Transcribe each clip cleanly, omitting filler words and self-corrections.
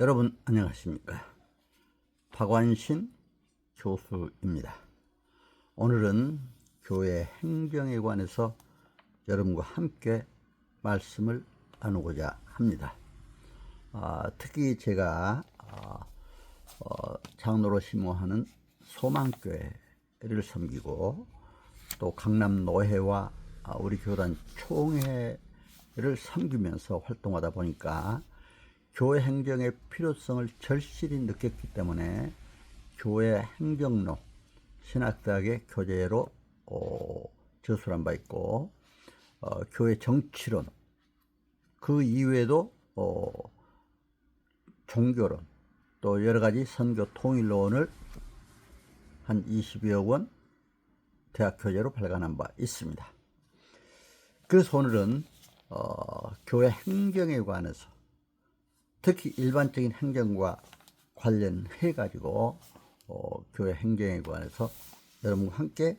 여러분 안녕하십니까? 박완신 교수입니다. 오늘은 교회 행정에 관해서 여러분과 함께 말씀을 나누고자 합니다. 특히 제가 장로로 심호하는 소망교회를 섬기고 또 강남 노회와 우리 교단 총회를 섬기면서 활동하다 보니까 교회 행정의 필요성을 절실히 느꼈기 때문에 교회 행정로 신학대학의 교재로 저술한 바 있고, 교회 정치론 그 이외에도 종교론 또 여러가지 선교 통일론을 한 20여 권 대학 교재로 발간한 바 있습니다. 그래서 오늘은 교회 행정에 관해서 특히 일반적인 행정과 관련해 가지고 교회 행정에 관해서 여러분과 함께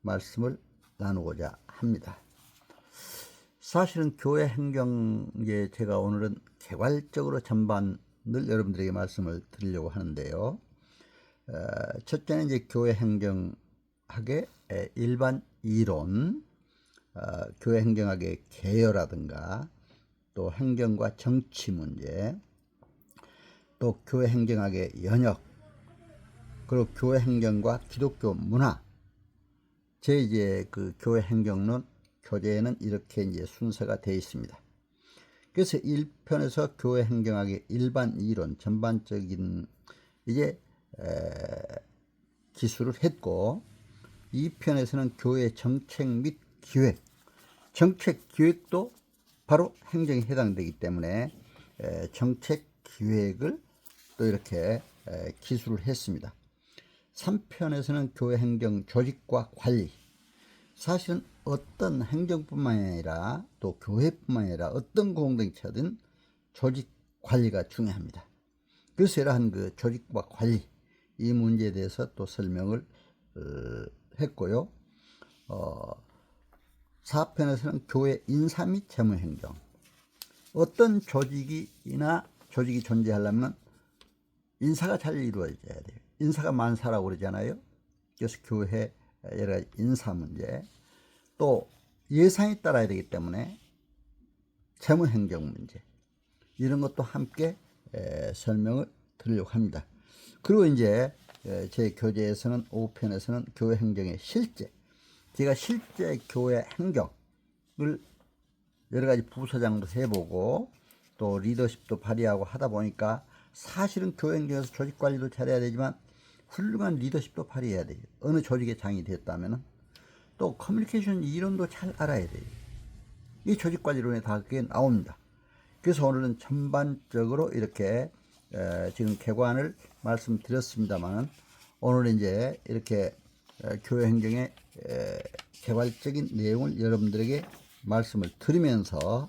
말씀을 나누고자 합니다. 사실은 교회 행정에 제가 오늘은 개괄적으로 전반을 여러분들에게 말씀을 드리려고 하는데요. 첫째는 이제 교회 행정학의 일반 이론, 교회 행정학의 개요라든가 또 행정과 정치 문제, 또 교회 행정학의 연역, 그리고 교회 행정과 기독교 문화. 제 이제 그 교회 행정론 교재에는 이렇게 이제 순서가 되어 있습니다. 그래서 1편에서 교회 행정학의 일반 이론, 전반적인 이제 기술을 했고, 2편에서는 교회 정책 및 기획, 정책 기획도 바로 행정에 해당되기 때문에 정책 기획을 또 이렇게 기술을 했습니다. 3편에서는 교회 행정 조직과 관리. 사실은 어떤 행정뿐만 아니라 또 교회뿐만 아니라 어떤 공동체든 조직 관리가 중요합니다. 그래서 이러한 그 조직과 관리, 이 문제에 대해서 또 설명을 했고요. 4편에서는 교회 인사 및 재무행정. 어떤 조직이 존재하려면 인사가 잘 이루어져야 돼요. 인사가 만사라고 그러잖아요. 그래서 교회 여러 가지 인사 문제, 또 예산이 따라야 되기 때문에 재무행정 문제, 이런 것도 함께 설명을 드리려고 합니다. 그리고 이제 제 교재에서는 5편에서는 교회 행정의 실제, 제가 실제 교회 행정을 여러 가지 부서장도 해보고 또 리더십도 발휘하고 하다 보니까 사실은 교회 행정에서 조직 관리도 잘해야 되지만 훌륭한 리더십도 발휘해야 돼요. 어느 조직의 장이 됐다면 또 커뮤니케이션 이론도 잘 알아야 돼요. 이 조직 관리론에 다 그게 나옵니다. 그래서 오늘은 전반적으로 이렇게 지금 개관을 말씀드렸습니다만, 오늘은 이제 이렇게 교회 행정의 개괄적인 내용을 여러분들에게 말씀을 드리면서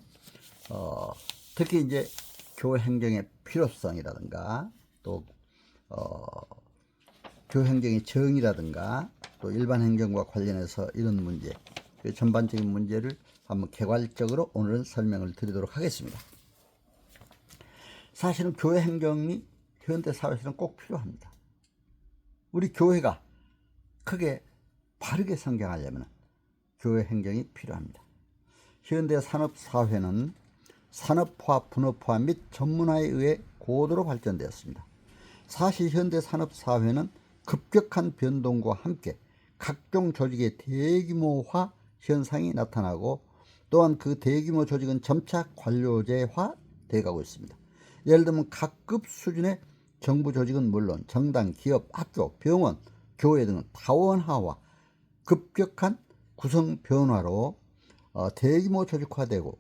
특히 이제 교회 행정의 필요성이라든가 또 교회 행정의 정의라든가 또 일반 행정과 관련해서 이런 문제, 전반적인 문제를 한번 개괄적으로 오늘은 설명을 드리도록 하겠습니다. 사실은 교회 행정이 현대 사회에서는 꼭 필요합니다. 우리 교회가 크게 바르게 성장하려면 교회 행정이 필요합니다. 현대 산업사회는 산업화, 분업화 및 전문화에 의해 고도로 발전되었습니다. 사실 현대 산업사회는 급격한 변동과 함께 각종 조직의 대규모화 현상이 나타나고, 또한 그 대규모 조직은 점차 관료제화 되어가고 있습니다. 예를 들면 각급 수준의 정부 조직은 물론 정당, 기업, 학교, 병원, 교회 등은 다원화와 급격한 구성 변화로 대규모 조직화되고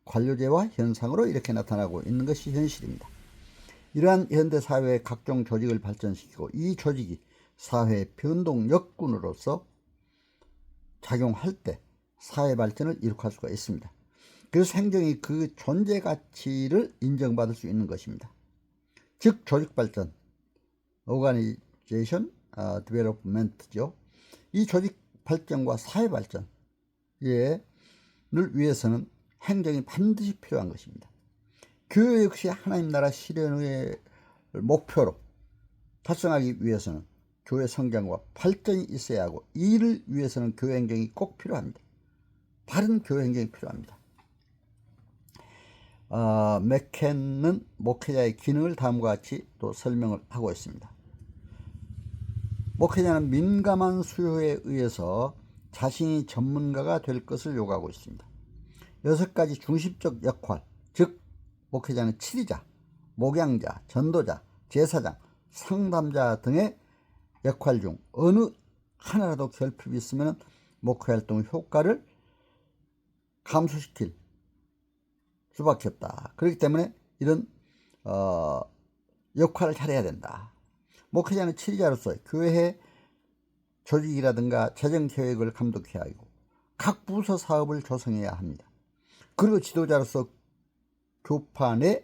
관료제화 현상으로 이렇게 나타나고 있는 것이 현실입니다. 이러한 현대사회의 각종 조직을 발전시키고 이 조직이 사회의 변동 역군으로서 작용할 때 사회 발전을 이룩할 수가 있습니다. 그래서 행정이 그 존재 가치를 인정받을 수 있는 것입니다. 즉 조직 발전, 오가니제이션 디벨롭먼트죠. 이 조직 발전과 사회 발전을 위해서는 행정이 반드시 필요한 것입니다. 교회 역시 하나님 나라 실현의 목표로 달성하기 위해서는 교회 성장과 발전이 있어야 하고, 이를 위해서는 교회 행정이 꼭 필요합니다. 바른 교회 행정이 필요합니다. 맥켄은 목회자의 기능을 다음과 같이 또 설명을 하고 있습니다. 목회자는 민감한 수요에 의해서 자신이 전문가가 될 것을 요구하고 있습니다. 6가지 중심적 역할, 즉 목회자는 치리자, 목양자, 전도자, 제사장, 상담자 등의 역할 중 어느 하나라도 결핍이 있으면 목회 활동의 효과를 감소시킬 수밖에 없다. 그렇기 때문에 이런 역할을 잘해야 된다. 목회자는 치리자로서 교회 조직이라든가 재정 계획을 감독해야 하고, 각 부서 사업을 조성해야 합니다. 그리고 지도자로서 교파 내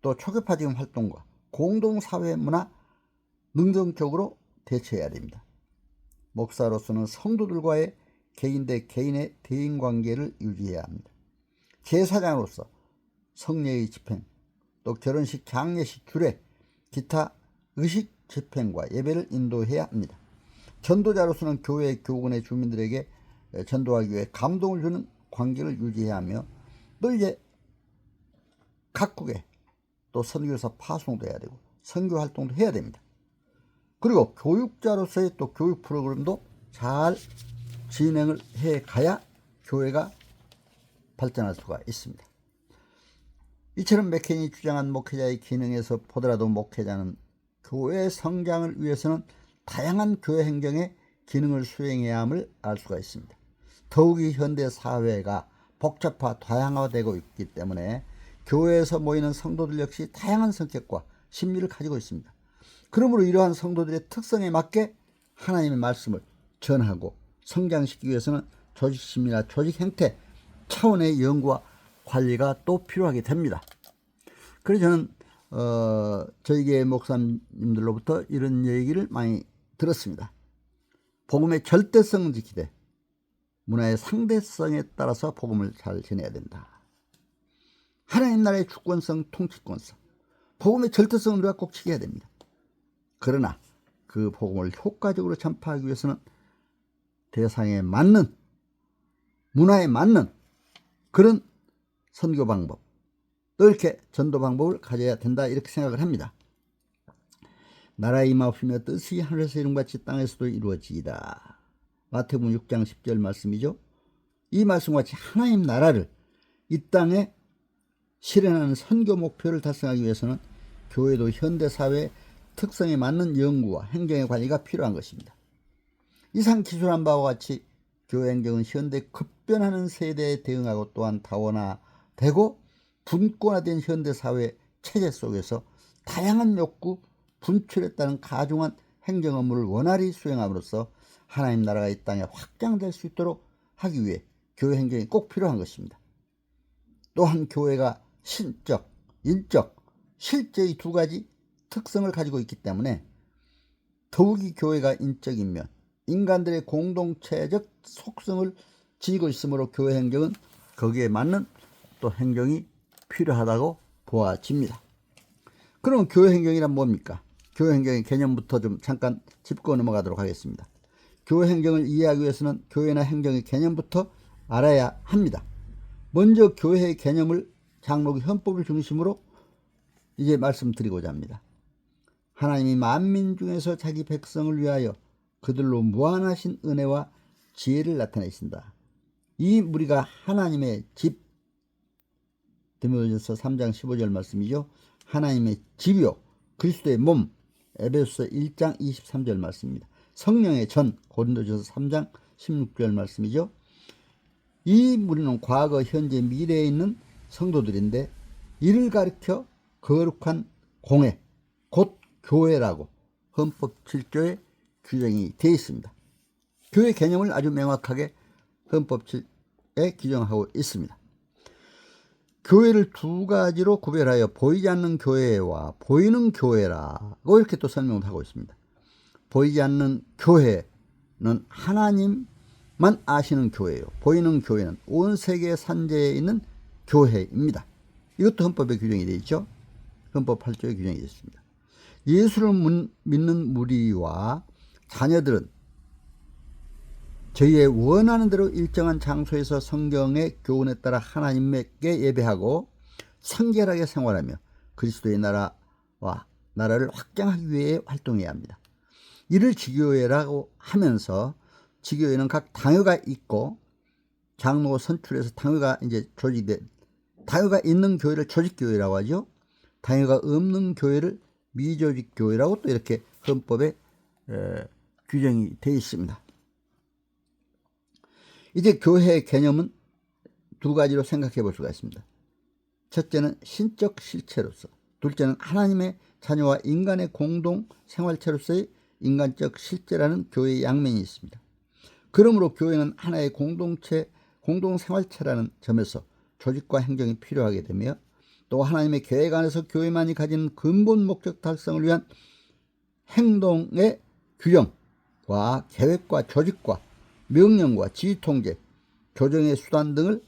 또 초교파적인 활동과 공동사회 문화 능동적으로 대처해야 됩니다. 목사로서는 성도들과의 개인 대 개인의 대인관계를 유지해야 합니다. 제사장으로서 성례의 집행, 또 결혼식, 장례식, 주례, 기타 의식 집행과 예배를 인도해야 합니다. 전도자로서는 교회 교군의 주민들에게 전도하기 위해 감동을 주는 관계를 유지해야 하며, 또 이제 각국에 또 선교사 파송도 해야 되고 선교 활동도 해야 됩니다. 그리고 교육자로서의 또 교육 프로그램도 잘 진행을 해 가야 교회가 발전할 수가 있습니다. 이처럼 맥켄이 주장한 목회자의 기능에서 보더라도 목회자는 교회 성장을 위해서는 다양한 교회 행정의 기능을 수행해야 함을 알 수가 있습니다. 더욱이 현대 사회가 복잡화 다양화되고 있기 때문에 교회에서 모이는 성도들 역시 다양한 성격과 심리를 가지고 있습니다. 그러므로 이러한 성도들의 특성에 맞게 하나님의 말씀을 전하고 성장시키기 위해서는 조직심이나 조직 행태 차원의 연구와 관리가 또 필요하게 됩니다. 그래서 저는 저희 교회 목사님들로부터 이런 얘기를 많이 들었습니다. 복음의 절대성을 지키되 문화의 상대성에 따라서 복음을 잘 전해야 된다. 하나님 나라의 주권성, 통치권성, 복음의 절대성을 우리가 꼭 지켜야 됩니다. 그러나 그 복음을 효과적으로 전파하기 위해서는 대상에 맞는, 문화에 맞는 그런 선교 방법, 또 이렇게 전도 방법을 가져야 된다, 이렇게 생각을 합니다. 나라의 임하옵시며 뜻이 하늘에서 이룬같이 땅에서도 이루어지이다. 마태복음 6장 10절 말씀이죠. 이 말씀과 같이 하나님 나라를 이 땅에 실현하는 선교 목표를 달성하기 위해서는 교회도 현대사회의 특성에 맞는 연구와 행정의 관리가 필요한 것입니다. 이상 기술한 바와 같이 교회 행정은 현대 급변하는 세대에 대응하고 또한 다원화되고 분권화된 현대사회 체제 속에서 다양한 욕구, 분출에 따른 가중한 행정 업무를 원활히 수행함으로써 하나님 나라가 이 땅에 확장될 수 있도록 하기 위해 교회 행정이 꼭 필요한 것입니다. 또한 교회가 신적, 인적, 실제의 두 가지 특성을 가지고 있기 때문에 더욱이 교회가 인적인 면, 인간들의 공동체적 속성을 지니고 있으므로 교회 행정은 거기에 맞는 또 행정이 필요하다고 보아집니다. 그럼 교회 행정이란 뭡니까? 교회 행정의 개념부터 좀 잠깐 짚고 넘어가도록 하겠습니다. 교회 행정을 이해하기 위해서는 교회나 행정의 개념부터 알아야 합니다. 먼저 교회의 개념을 장로교 헌법을 중심으로 이제 말씀드리고자 합니다. 하나님이 만민 중에서 자기 백성을 위하여 그들로 무한하신 은혜와 지혜를 나타내신다. 이 무리가 하나님의 집, 디모데전서 3장 15절 말씀이죠. 하나님의 집이요 그리스도의 몸, 에베소서 1장 23절 말씀입니다. 성령의 전, 고린도전서 3장 16절 말씀이죠. 이 무리는 과거, 현재, 미래에 있는 성도들인데 이를 가리켜 거룩한 공회, 곧 교회라고 헌법 7조에 규정이 되어 있습니다. 교회 개념을 아주 명확하게 헌법 7에 규정하고 있습니다. 교회를 두 가지로 구별하여 보이지 않는 교회와 보이는 교회라고 이렇게 또 설명을 하고 있습니다. 보이지 않는 교회는 하나님만 아시는 교회예요. 보이는 교회는 온 세계 산재에 있는 교회입니다. 이것도 헌법에 규정이 되어 있죠. 헌법 8조에 규정이 되어 있습니다. 예수를 믿는 무리와 자녀들은 저희의 원하는 대로 일정한 장소에서 성경의 교훈에 따라 하나님께 예배하고 성결하게 생활하며 그리스도의 나라를 확장하기 위해 활동해야 합니다. 이를 지교회라고 하면서, 지교회는 각 당회가 있고 장로 선출해서 당회가 이제 조직된, 당회가 있는 교회를 조직교회라고 하죠. 당회가 없는 교회를 미조직교회라고 또 이렇게 헌법에 규정이 되어 있습니다. 이제 교회의 개념은 두 가지로 생각해 볼 수가 있습니다. 첫째는 신적 실체로서, 둘째는 하나님의 자녀와 인간의 공동 생활체로서의 인간적 실제라는 교회의 양면이 있습니다. 그러므로 교회는 하나의 공동체, 공동생활체라는 점에서 조직과 행정이 필요하게 되며, 또 하나님의 계획 안에서 교회만이 가진 근본 목적 달성을 위한 행동의 규정과 계획과 조직과 명령과 지휘통제, 교정의 수단 등을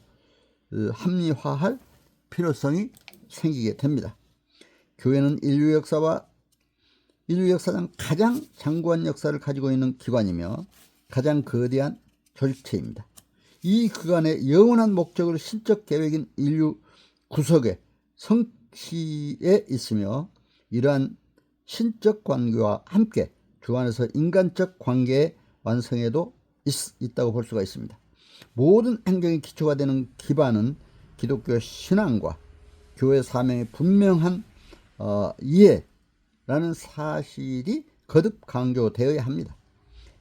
합리화할 필요성이 생기게 됩니다. 교회는 인류 역사상 가장 장구한 역사를 가지고 있는 기관이며 가장 거대한 조직체입니다. 이 기관의 영원한 목적을 신적 계획인 인류 구속의 성취에 있으며, 이러한 신적 관계와 함께 주 안에서 인간적 관계의 완성에도 있다고 볼 수가 있습니다. 모든 행정의 기초가 되는 기반은 기독교 신앙과 교회 사명의 분명한 이해라는 사실이 거듭 강조되어야 합니다.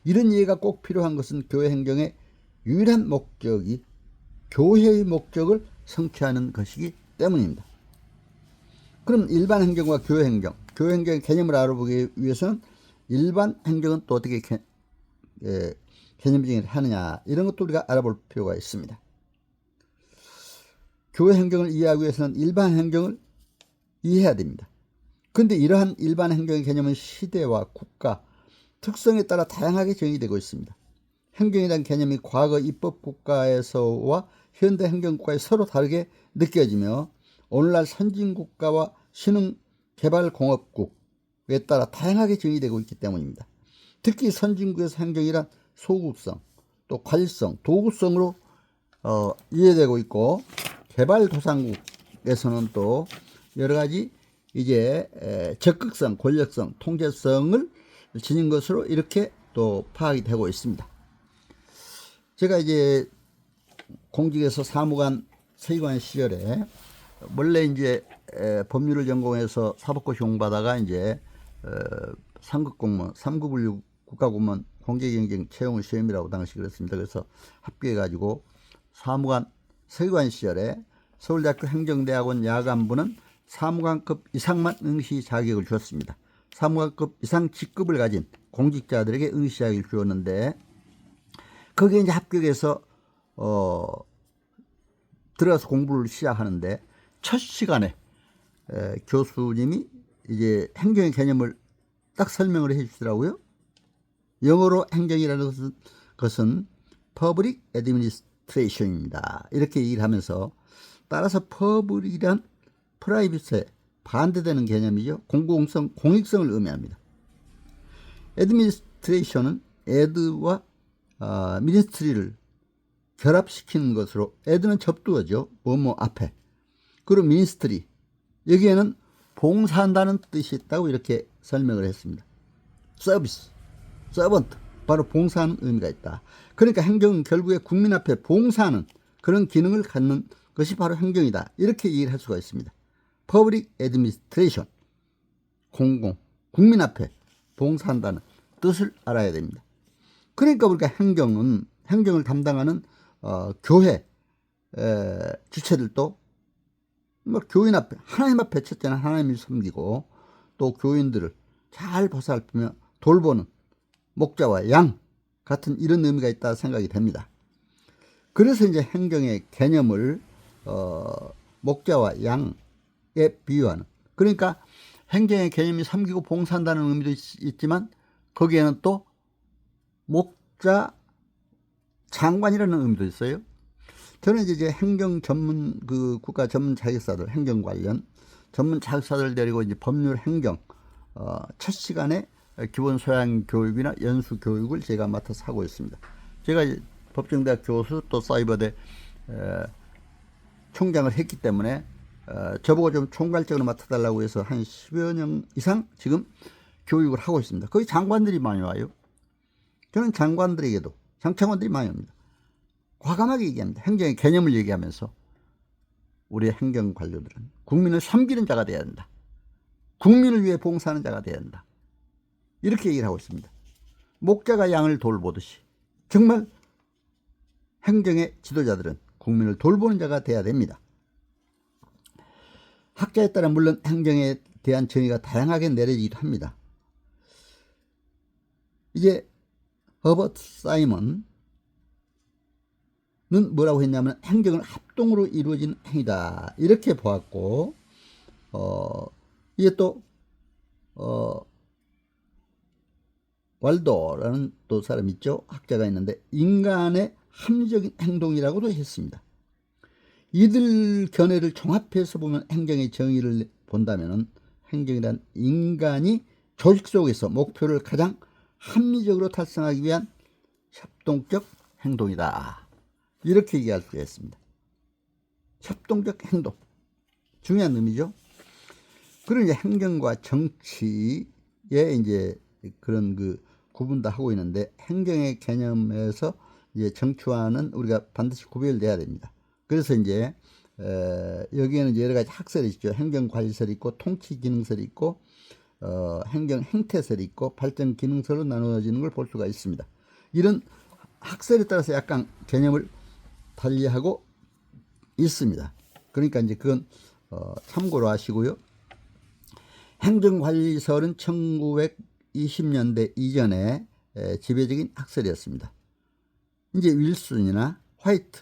이런 이해가 꼭 필요한 것은 교회 행정의 유일한 목적이 교회의 목적을 성취하는 것이기 때문입니다. 그럼 일반 행정과 교회 행정, 교회 행정의 개념을 알아보기 위해서는 일반 행정은 또 어떻게 개념 정의를 하느냐, 이런 것도 우리가 알아볼 필요가 있습니다. 교회 행정을 이해하기 위해서는 일반 행정을 이해해야 됩니다. 그런데 이러한 일반 행정의 개념은 시대와 국가, 특성에 따라 다양하게 정의되고 있습니다. 행정이라는 개념이 과거 입법국가에서와 현대 행정국가에 서로 다르게 느껴지며, 오늘날 선진국가와 신흥개발공업국에 따라 다양하게 정의되고 있기 때문입니다. 특히 선진국에서 행정이란 소극성, 또 관리성, 도구성으로 이해되고 있고, 개발도상국에서는 또 여러 가지 이제 적극성, 권력성, 통제성을 지닌 것으로 이렇게 또 파악이 되고 있습니다. 제가 이제 공직에서 사무관, 서기관 시절에 원래 이제 법률을 전공해서 사법고시 공부하다가 이제 상급 공무원, 3급을 국가공무원 공직경쟁 채용 시험이라고 당시 그랬습니다. 그래서 합격해가지고 사무관, 서기관 시절에 서울대학교 행정대학원 야간부는 사무관급 이상만 응시 자격을 주었습니다. 사무관급 이상 직급을 가진 공직자들에게 응시 자격을 주었는데, 거기에 이제 합격해서 들어가서 공부를 시작하는데 첫 시간에 교수님이 이제 행정의 개념을 딱 설명을 해 주시더라고요. 영어로 행정이라는 것은 Public Administration입니다. 이렇게 얘기를 하면서, 따라서 Public이란 프라이빗에 반대되는 개념이죠. 공공성, 공익성을 의미합니다. Administration은 ad와 ministry를 결합시키는 것으로, ad는 접두어죠. 뭐뭐 앞에. 그리고 ministry, 여기에는 봉사한다는 뜻이 있다고 이렇게 설명을 했습니다. 서비스, 서번트, 바로 봉사하는 의미가 있다. 그러니까 행정은 결국에 국민 앞에 봉사하는 그런 기능을 갖는 것이 바로 행정이다. 이렇게 얘기를 할 수가 있습니다. Public Administration, 국민 앞에 봉사한다는 뜻을 알아야 됩니다. 그러니까 우리가 행정을 담당하는 교회 주체들도 뭐 교인 앞에, 하나님 앞에 첫째는 하나님을 섬기고, 또 교인들을 잘 보살피며 돌보는 목자와 양 같은 이런 의미가 있다 생각이 됩니다. 그래서 이제 행정의 개념을 목자와 양에 비유하는, 그러니까 행정의 개념이 섬기고 봉사한다는 의미도 있지만 거기에는 또 목자 장관이라는 의미도 있어요. 저는 이제 행정 전문 그 국가 전문 자격사들, 행정 관련 전문 자격사들 데리고 이제 법률 행정 첫 시간에 기본 소양 교육이나 연수 교육을 제가 맡아서 하고 있습니다. 제가 법정대학 교수 또 사이버대 총장을 했기 때문에 저보고 좀 총괄적으로 맡아달라고 해서 한 10여 년 이상 지금 교육을 하고 있습니다. 거의 장관들이 많이 와요. 저는 장관들에게도 장차관들이 많이 옵니다. 과감하게 얘기합니다. 행정의 개념을 얘기하면서 우리의 행정 관료들은 국민을 섬기는 자가 되어야 한다. 국민을 위해 봉사하는 자가 되어야 한다. 이렇게 얘기를 하고 있습니다. 목자가 양을 돌보듯이 정말 행정의 지도자들은 국민을 돌보는 자가 되어야 됩니다. 학자에 따라 물론 행정에 대한 정의가 다양하게 내려지기도 합니다. 이제 허버트 사이먼은 뭐라고 했냐면 행정은 합동으로 이루어지는 행위다 이렇게 보았고, 이게 또 왈도라는 또 사람 있죠. 학자가 있는데 인간의 합리적인 행동이라고도 했습니다. 이들 견해를 종합해서 보면 행정의 정의를 본다면 행정이란 인간이 조직 속에서 목표를 가장 합리적으로 달성하기 위한 협동적 행동이다. 이렇게 얘기할 수가 있습니다. 협동적 행동. 중요한 의미죠. 그런 이제 행정과 정치에 이제 그런 그 구분도 하고 있는데 행정의 개념에서 이제 정치와는 우리가 반드시 구별돼야 됩니다. 그래서 이제 여기에는 여러 가지 학설이 있죠. 행정관리설이 있고 통치기능설이 있고 행정행태설이 있고 발전기능설로 나누어지는 걸 볼 수가 있습니다. 이런 학설에 따라서 약간 개념을 달리하고 있습니다. 그러니까 이제 그건 참고로 하시고요. 행정관리설은 1920년대 이전에 지배적인 학설이었습니다. 이제 윌슨이나 화이트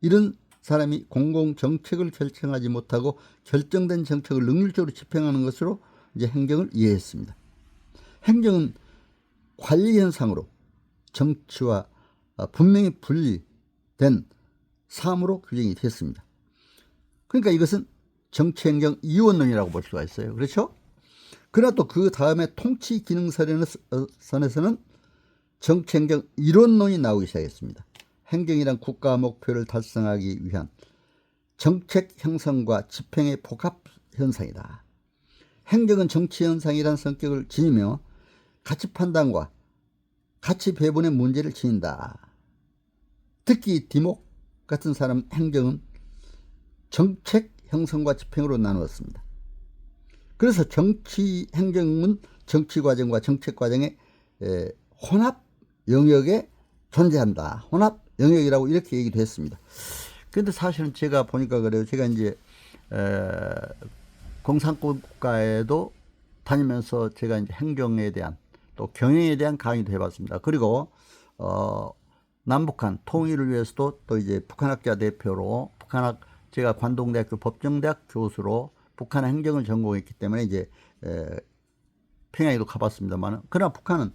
이런 사람이 공공정책을 결정하지 못하고 결정된 정책을 능률적으로 집행하는 것으로 이제 행정을 이해했습니다. 행정은 관리 현상으로 정치와 분명히 분리된 사물로 규정이 됐습니다. 그러니까 이것은 정치행정 이원론이라고 볼 수가 있어요. 그렇죠? 그러나 또 그 다음에 통치기능선에서는 정치행정 이론론이 나오기 시작했습니다. 행정이란 국가 목표를 달성하기 위한 정책 형성과 집행의 복합 현상이다. 행정은 정치 현상이란 성격을 지니며 가치 판단과 가치 배분의 문제를 지닌다. 특히 디목 같은 사람 행정은 정책 형성과 집행으로 나누었습니다. 그래서 정치 행정은 정치 과정과 정책 과정의 혼합 영역에 존재한다. 혼합 영역이라고 이렇게 얘기도 했습니다. 그런데 사실은 제가 보니까 그래요. 제가 이제 공산권 국가에도 다니면서 제가 이제 행정에 대한 또 경영에 대한 강의도 해봤습니다. 그리고 남북한 통일을 위해서도 또 이제 북한학자 대표로 제가 관동대학교 법정대학 교수로 북한 행정을 전공했기 때문에 이제 평양에도 가봤습니다만, 그러나 북한은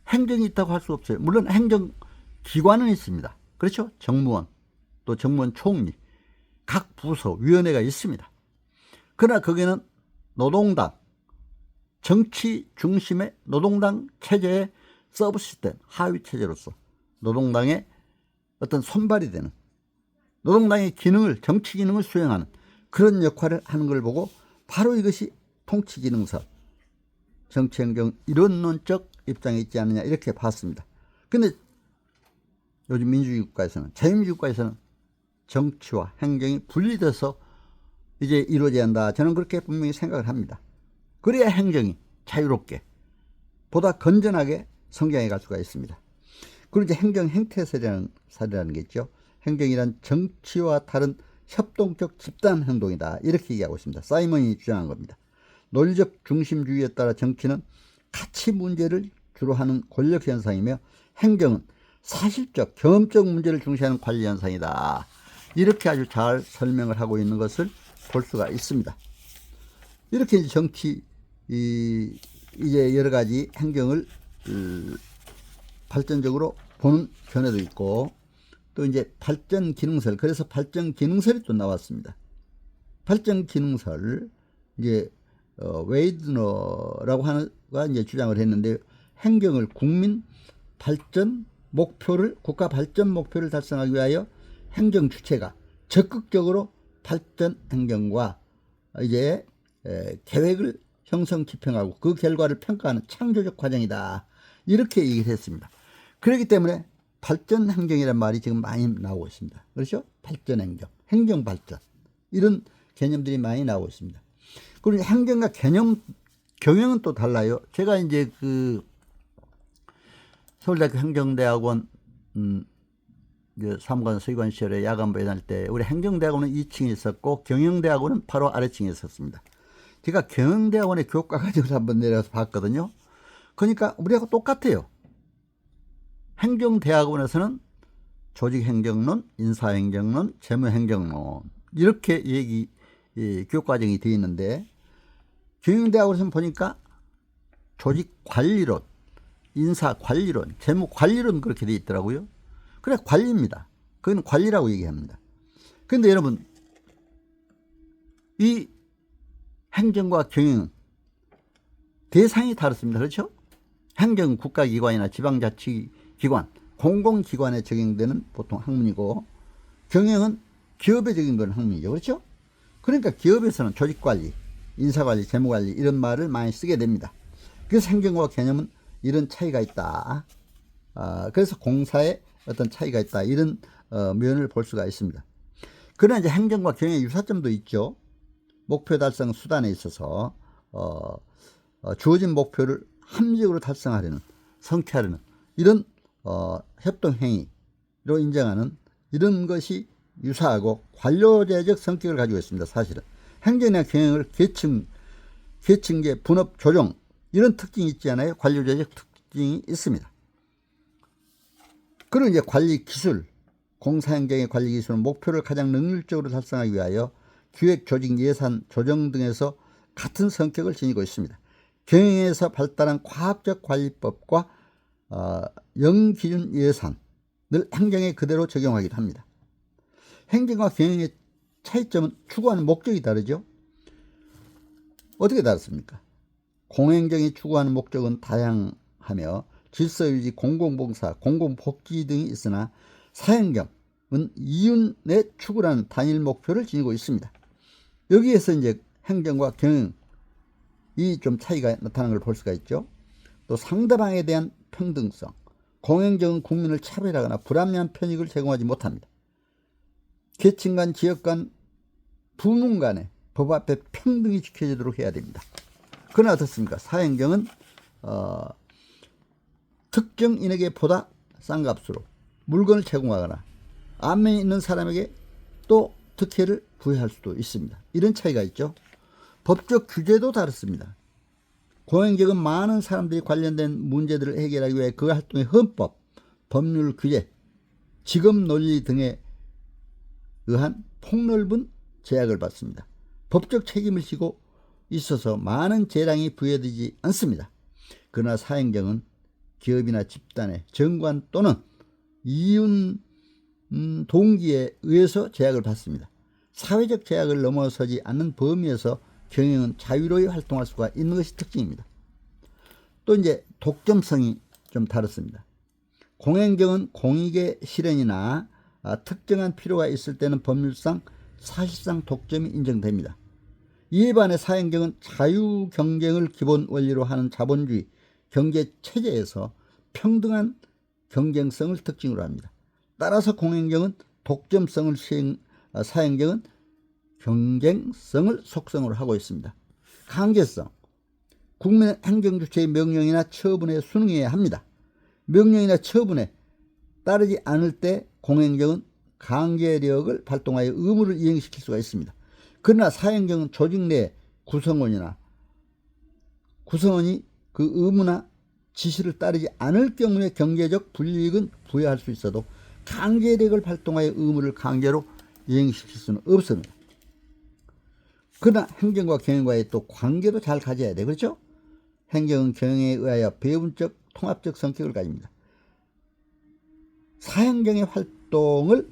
행정이 있다고 할 수 없어요. 물론 행정기관은 있습니다. 그렇죠? 정무원, 또 정무원 총리, 각 부서, 위원회가 있습니다. 그러나 거기는 노동당, 정치 중심의 노동당 체제의 서브 시스템, 하위 체제로서 노동당의 어떤 손발이 되는, 노동당의 기능을, 정치 기능을 수행하는 그런 역할을 하는 걸 보고 바로 이것이 통치기능설, 정치행정 이론론적 입장에 있지 않느냐 이렇게 봤습니다. 근데 요즘 민주주의 국가에서는, 자유민주 국가에서는 정치와 행정이 분리돼서 이제 이루어져야 한다. 저는 그렇게 분명히 생각을 합니다. 그래야 행정이 자유롭게 보다 건전하게 성장해 갈 수가 있습니다. 그리고 이제 행정 행태설이라는 게 있죠. 행정이란 정치와 다른 협동적 집단 행동이다. 이렇게 얘기하고 있습니다. 사이먼이 주장한 겁니다. 논리적 중심주의에 따라 정치는 가치 문제를 주로 하는 권력 현상이며 행정은 사실적 경험적 문제를 중시하는 관리 현상이다. 이렇게 아주 잘 설명을 하고 있는 것을 볼 수가 있습니다. 이렇게 이제 정치 이제 여러 가지 행정을 발전적으로 보는 견해도 있고, 또 이제 발전 기능설, 그래서 발전 기능설이 또 나왔습니다. 발전 기능설, 이제 웨이드너라고 하는 가 이제 주장을 했는데, 행정을 국민 발전 목표를, 국가 발전 목표를 달성하기 위하여 행정 주체가 적극적으로 발전 행정과 이제 계획을 형성 집행하고 그 결과를 평가하는 창조적 과정이다, 이렇게 얘기를 했습니다. 그렇기 때문에 발전 행정이라는 말이 지금 많이 나오고 있습니다. 그렇죠? 발전 행정, 행정 발전, 이런 개념들이 많이 나오고 있습니다. 그리고 행정과 경영은 또 달라요. 제가 이제 그 서울대학교 행정대학원 사무관 서기관 시절에 야간부에 다닐 때, 우리 행정대학원은 2층에 있었고 경영대학원은 바로 아래층에 있었습니다. 제가 경영대학원의 교과 과정을 한번 내려가서 봤거든요. 그러니까 우리하고 똑같아요. 행정대학원에서는 조직행정론, 인사행정론, 재무행정론, 이렇게 교과정이 되어 있는데, 경영대학원에서는 보니까 조직관리론, 인사관리론, 재무관리론, 그렇게 되어 있더라고요. 그래, 관리입니다. 그건 관리라고 얘기합니다. 그런데 여러분, 이 행정과 경영은 대상이 다릅니다. 그렇죠? 행정은 국가기관이나 지방자치기관, 공공기관에 적용되는 보통 학문이고, 경영은 기업에 적용되는 학문이죠. 그렇죠? 그러니까 기업에서는 조직관리, 인사관리, 재무관리, 이런 말을 많이 쓰게 됩니다. 그래서 행정과 개념은 이런 차이가 있다. 그래서 공사에 어떤 차이가 있다, 이런 면을 볼 수가 있습니다. 그러나 이제 행정과 경영의 유사점도 있죠. 목표 달성 수단에 있어서 주어진 목표를 합리적으로 달성하려는, 성취하려는 이런 협동행위로 인정하는 이런 것이 유사하고 관료제적 성격을 가지고 있습니다. 사실은 행정이나 경영을 계층제, 분업, 조정, 이런 특징이 있지 않아요? 관료제적 특징이 있습니다. 그리고 이제 관리 기술, 공사행정의 관리 기술은 목표를 가장 능률적으로 달성하기 위하여 기획, 조직, 예산, 조정 등에서 같은 성격을 지니고 있습니다. 경영에서 발달한 과학적 관리법과 영기준 예산을 행정에 그대로 적용하기도 합니다. 행정과 경영의 차이점은 추구하는 목적이 다르죠. 어떻게 다릅니까? 공행정이 추구하는 목적은 다양하며 질서유지, 공공봉사, 공공복지 등이 있으나 사행정은 이윤의 추구라는 단일 목표를 지니고 있습니다. 여기에서 이제 행정과 경영이 좀 차이가 나타나는 걸 볼 수가 있죠. 또 상대방에 대한 평등성, 공행정은 국민을 차별하거나 불합리한 편익을 제공하지 못합니다. 계층 간, 지역 간, 부문 간에 법 앞에 평등이 지켜지도록 해야 됩니다. 그러나 어떻습니까? 사행정은 특정인에게 보다 싼 값으로 물건을 제공하거나 안면에 있는 사람에게 또 특혜를 부여할 수도 있습니다. 이런 차이가 있죠. 법적 규제도 다릅니다. 공행정은 많은 사람들이 관련된 문제들을 해결하기 위해 그 활동의 헌법, 법률 규제, 직업 논리 등에 의한 폭넓은 제약을 받습니다. 법적 책임을 지고 있어서 많은 재량이 부여되지 않습니다. 그러나 사행정은 기업이나 집단의 정관 또는 이윤 동기에 의해서 제약을 받습니다. 사회적 제약을 넘어서지 않는 범위에서 경영은 자유로이 활동할 수가 있는 것이 특징입니다. 또 이제 독점성이 좀 다릅니다. 공행정은 공익의 실현이나 특정한 필요가 있을 때는 법률상 사실상 독점이 인정됩니다. 이에 반해 사행정은 자유 경쟁을 기본 원리로 하는 자본주의 경제 체제에서 평등한 경쟁성을 특징으로 합니다. 따라서 공행정은 독점성을 사행정은 경쟁성을 속성으로 하고 있습니다. 강제성, 국민은 행정주체의 명령이나 처분에 순응해야 합니다. 명령이나 처분에 따르지 않을 때 공행정은 강제력을 발동하여 의무를 이행시킬 수가 있습니다. 그러나 사행정은 조직 내 구성원이 그 의무나 지시를 따르지 않을 경우에 경제적 불이익은 부여할 수 있어도 강제력을 발동하여 의무를 강제로 이행시킬 수는 없습니다. 그러나 행정과 경영과의 또 관계도 잘 가져야 돼. 그렇죠? 행정은 경영에 의하여 배분적 통합적 성격을 가집니다. 사행정의 활동을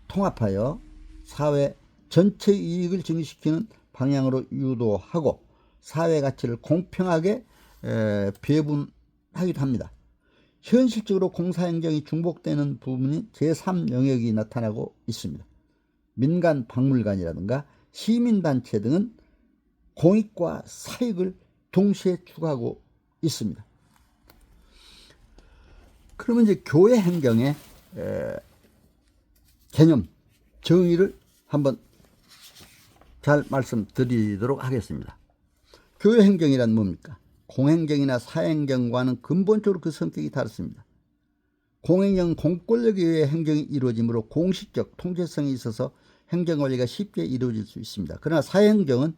통합하여 사회 전체 이익을 증식시키는 방향으로 유도하고 사회 가치를 공평하게 배분하기도 합니다. 현실적으로 공사행정이 중복되는 부분이 제3영역이 나타나고 있습니다. 민간 박물관이라든가 시민단체 등은 공익과 사익을 동시에 추구하고 있습니다. 그러면 이제 교회 행정의 개념, 정의를 한번 잘 말씀드리도록 하겠습니다. 교회 행정이란 뭡니까? 공행정이나 사행정과는 근본적으로 그 성격이 다릅니다. 공행정은 공권력에 의해 행정이 이루어지므로 공식적 통제성이 있어서 행정관리가 쉽게 이루어질 수 있습니다. 그러나 사행정은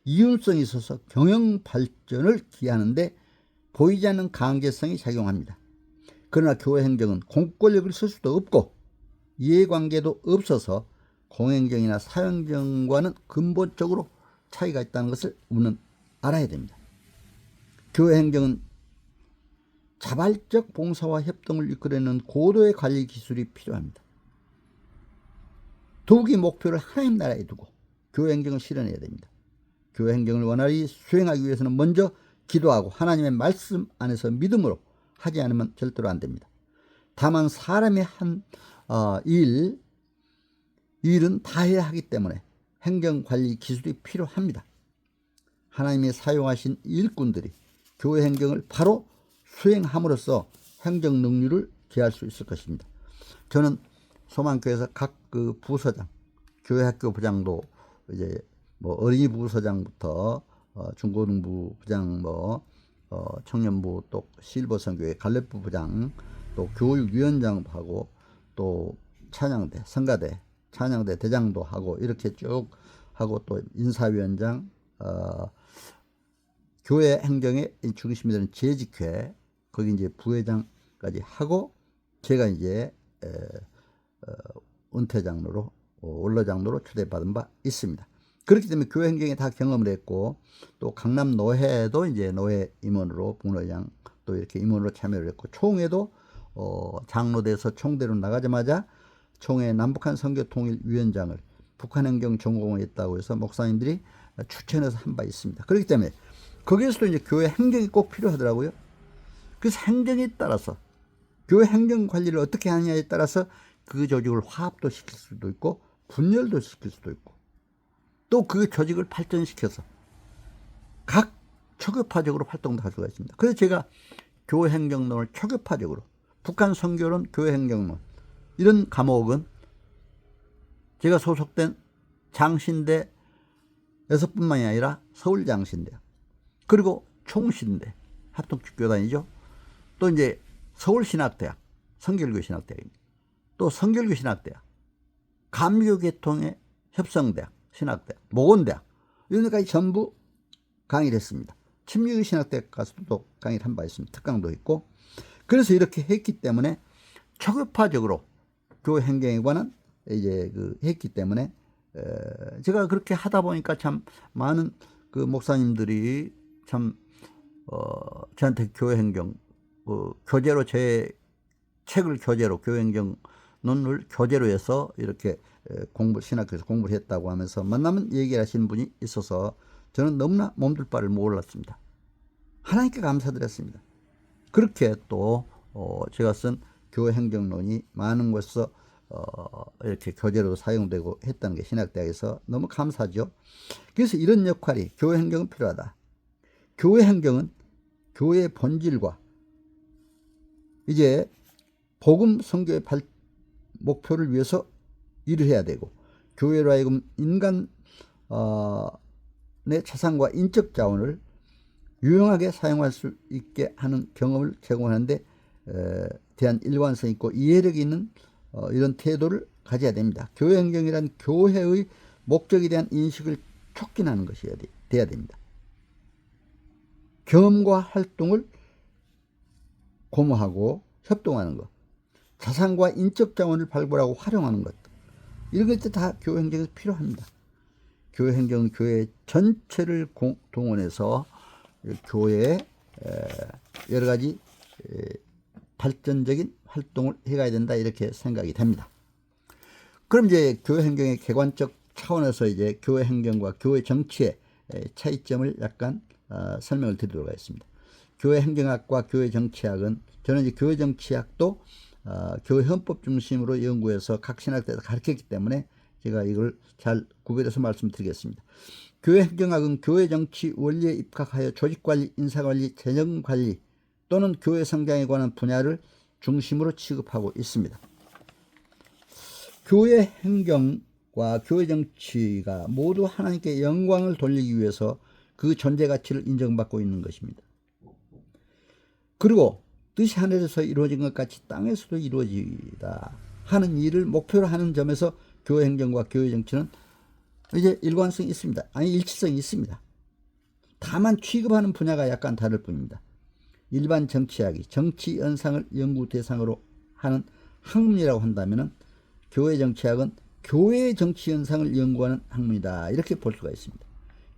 이윤성이 있어서 경영 발전을 기하는데 보이지 않는 강제성이 작용합니다. 그러나 교회 행정은 공권력을 쓸 수도 없고 이해관계도 없어서 공행정이나 사행정과는 근본적으로 차이가 있다는 것을 우리는 알아야 됩니다. 교회 행정은 자발적 봉사와 협동을 이끌어내는 고도의 관리 기술이 필요합니다. 도국의 목표를 하나님 나라에 두고 교회 행정을 실현해야 됩니다. 교회 행정을 원활히 수행하기 위해서는 먼저 기도하고 하나님의 말씀 안에서 믿음으로 하지 않으면 절대로 안 됩니다. 다만 사람이 한 일은 다 해야 하기 때문에 행정관리 기술이 필요합니다. 하나님이 사용하신 일꾼들이 교회 행정을 바로 수행함으로써 행정 능률을 기할 수 있을 것입니다. 저는 소망교회에서 각 그 부서장, 교회 학교 부장도 이제 뭐 어린이 부서장부터 중고등부 부장, 청년부, 또 실버선교회 갈렙부 부장, 또 교육위원장도 하고, 또 찬양대, 성가대, 찬양대 대장도 하고, 이렇게 쭉 하고, 또 인사위원장, 교회 행정의 중심이 되는 재직회, 거기 이제 부회장까지 하고, 제가 이제 은퇴장로로, 원로장로로 초대받은 바 있습니다. 그렇기 때문에 교회 행정에 다 경험을 했고, 또 강남 노회도 이제 노회 임원으로, 북노회장 또 이렇게 임원으로 참여를 했고, 총회도 장로돼서 총대로 나가자마자 총회 남북한 선교통일위원장을 북한 행정 전공을 했다고 해서 목사님들이 추천해서 한 바 있습니다. 그렇기 때문에 거기에서도 이제 교회 행정이 꼭 필요하더라고요. 그래서 행정에 따라서 교회 행정 관리를 어떻게 하느냐에 따라서 그 조직을 화합도 시킬 수도 있고 분열도 시킬 수도 있고, 또 그 조직을 발전시켜서 각 초교파적으로 활동도 할 수가 있습니다. 그래서 제가 교회 행정론을 초교파적으로, 북한 선교론, 교회 행정론, 이런 과목은 제가 소속된 장신대에서뿐만이 아니라 서울장신대, 그리고 총신대, 합동교단이죠. 또 이제 서울신학대학, 성결교 신학대학입니다. 또 성결교 신학대학, 감교계통의 협성대학, 신학대학, 모건대학, 이런 데까지 전부 강의를 했습니다. 침례교 신학대학 가서도 또 강의를 한 바 있습니다. 특강도 있고. 그래서 이렇게 했기 때문에 초교파적으로 교회 행정에 관한 이제 했기 때문에 제가 그렇게 하다 보니까 참 많은 그 목사님들이 참 저한테 교회 행정 교재로, 제 책을 교재로, 교회 행정론을 교재로 해서 이렇게 신학교에서 공부를 했다고 하면서 만나면 얘기를 하시는 분이 있어서 저는 너무나 몸둘 바를 몰랐습니다. 하나님께 감사드렸습니다. 그렇게 또 제가 쓴 교회 행정론이 많은 곳에서 이렇게 교재로 사용되고 했다는 게 신학대학에서 너무 감사죠. 그래서 이런 역할이, 교회 행정은 필요하다. 교회 행정은 교회의 본질과 이제 복음 선교의 목표를 위해서 일을 해야 되고, 교회로 하여금 인간의 자산과 인적 자원을 유용하게 사용할 수 있게 하는 경험을 제공하는 데 대한 일관성 있고 이해력이 있는 이런 태도를 가져야 됩니다. 교회 행정이란 교회의 목적에 대한 인식을 촉진하는 것이 돼야 됩니다. 경험과 활동을 고무하고 협동하는 것, 자산과 인적 자원을 발굴하고 활용하는 것, 이런 것들 다 교회 행정에서 필요합니다. 교회 행정은 교회 전체를 동원해서 교회에 여러 가지 발전적인 활동을 해가야 된다, 이렇게 생각이 됩니다. 그럼 이제 교회 행정의 객관적 차원에서 이제 교회 행정과 교회 정치의 차이점을 약간 설명을 드리도록 하겠습니다. 교회 행정학과 교회 정치학은, 저는 이제 교회 정치학도 교회 헌법 중심으로 연구해서 각 신학대에서 가르쳤기 때문에 제가 이걸 잘 구별해서 말씀드리겠습니다. 교회 행정학은 교회 정치 원리에 입각하여 조직관리, 인사관리, 재정관리 또는 교회 성장에 관한 분야를 중심으로 취급하고 있습니다. 교회 행정과 교회 정치가 모두 하나님께 영광을 돌리기 위해서 그 존재 가치를 인정받고 있는 것입니다. 그리고 뜻이 하늘에서 이루어진 것 같이 땅에서도 이루어지다 하는 일을 목표로 하는 점에서 교회 행정과 교회 정치는 이제 일관성이 있습니다. 아니, 일치성이 있습니다. 다만 취급하는 분야가 약간 다를 뿐입니다. 일반 정치학이 정치 현상을 연구 대상으로 하는 학문이라고 한다면 교회 정치학은 교회의 정치 현상을 연구하는 학문이다, 이렇게 볼 수가 있습니다.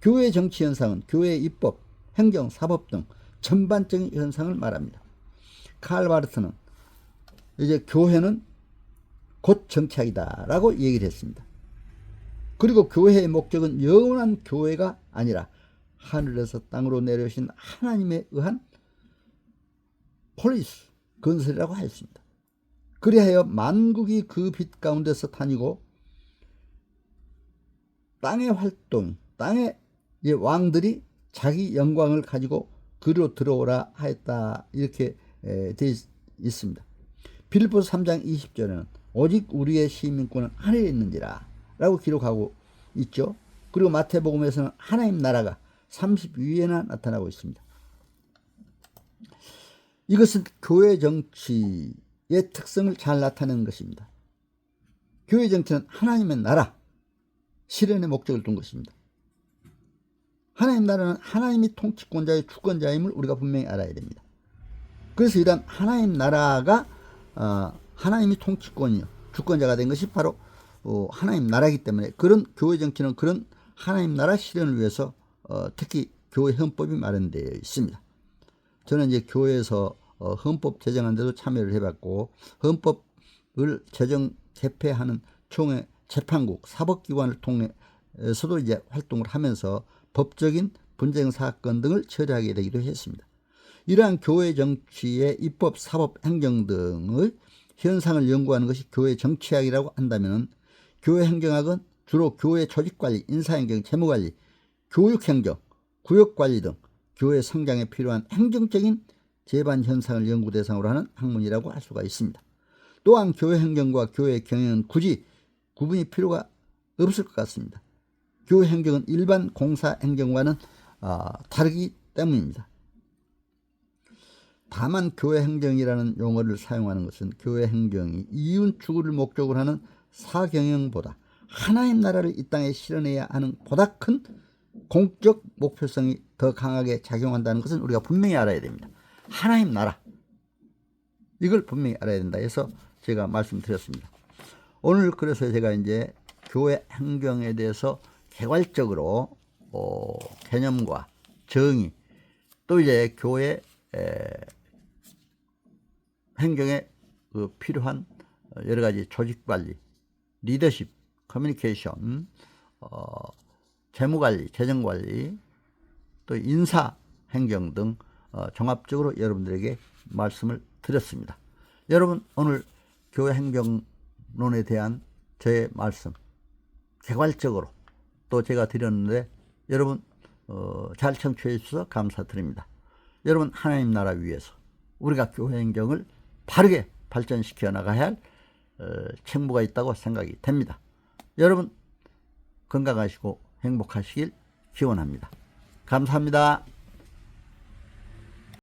교회의 정치 현상은 교회의 입법, 행정, 사법 등 전반적인 현상을 말합니다. 칼 바르트는 이제 교회는 곧 정치학이다 라고 얘기를 했습니다. 그리고 교회의 목적은 영원한 교회가 아니라 하늘에서 땅으로 내려오신 하나님에 의한 폴리스, 건설이라고 하였습니다. 그리하여 만국이 그 빛 가운데서 다니고 땅의 활동, 땅의 왕들이 자기 영광을 가지고 그리로 들어오라 하였다, 이렇게 되어 있습니다. 빌립보서 3장 20절에는 오직 우리의 시민권은 하늘에 있는지라 라고 기록하고 있죠. 그리고 마태복음에서는 하나님 나라가 30위에나 나타나고 있습니다. 이것은 교회 정치의 특성을 잘 나타내는 것입니다. 교회 정치는 하나님의 나라, 실현의 목적을 둔 것입니다. 하나님 나라는 하나님이 통치권자의 주권자임을 우리가 분명히 알아야 됩니다. 그래서 이런 하나님 나라가 하나님이 통치권이요 주권자가 된 것이 바로 하나님 나라이기 때문에 그런 교회 정치는 그런 하나님 나라 실현을 위해서 특히 교회 헌법이 마련되어 있습니다. 저는 이제 교회에서 헌법 제정한 데도 참여를 해봤고, 헌법을 제정 개폐하는 총회 재판국 사법기관을 통해서도 이제 활동을 하면서 법적인 분쟁 사건 등을 처리하게 되기도 했습니다. 이러한 교회 정치의 입법, 사법, 행정 등의 현상을 연구하는 것이 교회 정치학이라고 한다면, 교회 행정학은 주로 교회 조직관리, 인사행정, 재무관리, 교육행정, 구역관리 등 교회 성장에 필요한 행정적인 재반 현상을 연구 대상으로 하는 학문이라고 할 수가 있습니다. 또한 교회 행정과 교회 경영은 굳이 구분이 필요가 없을 것 같습니다. 교회 행정은 일반 공사 행정과는 다르기 때문입니다. 다만 교회 행정이라는 용어를 사용하는 것은 교회 행정이 이윤 추구를 목적으로 하는 사경영보다 하나님 나라를 이 땅에 실현해야 하는 보다 큰 공적 목표성이 더 강하게 작용한다는 것은 우리가 분명히 알아야 됩니다. 하나님 나라, 이걸 분명히 알아야 된다 해서 제가 말씀드렸습니다. 오늘 그래서 제가 이제 교회 행정에 대해서 개괄적으로 개념과 정의, 또 이제 교회 행정에 필요한 여러 가지 조직관리, 리더십, 커뮤니케이션, 재무관리, 재정관리, 또 인사행정 등 종합적으로 여러분들에게 말씀을 드렸습니다. 여러분, 오늘 교회 행정론에 대한 저의 말씀 개괄적으로 또 제가 드렸는데 여러분 잘 청취해 주셔서 감사드립니다. 여러분, 하나님 나라 위해서 우리가 교회 행정을 바르게 발전시켜 나가야 할 책무가 있다고 생각이 됩니다. 여러분 건강하시고 행복하시길 기원합니다. 감사합니다.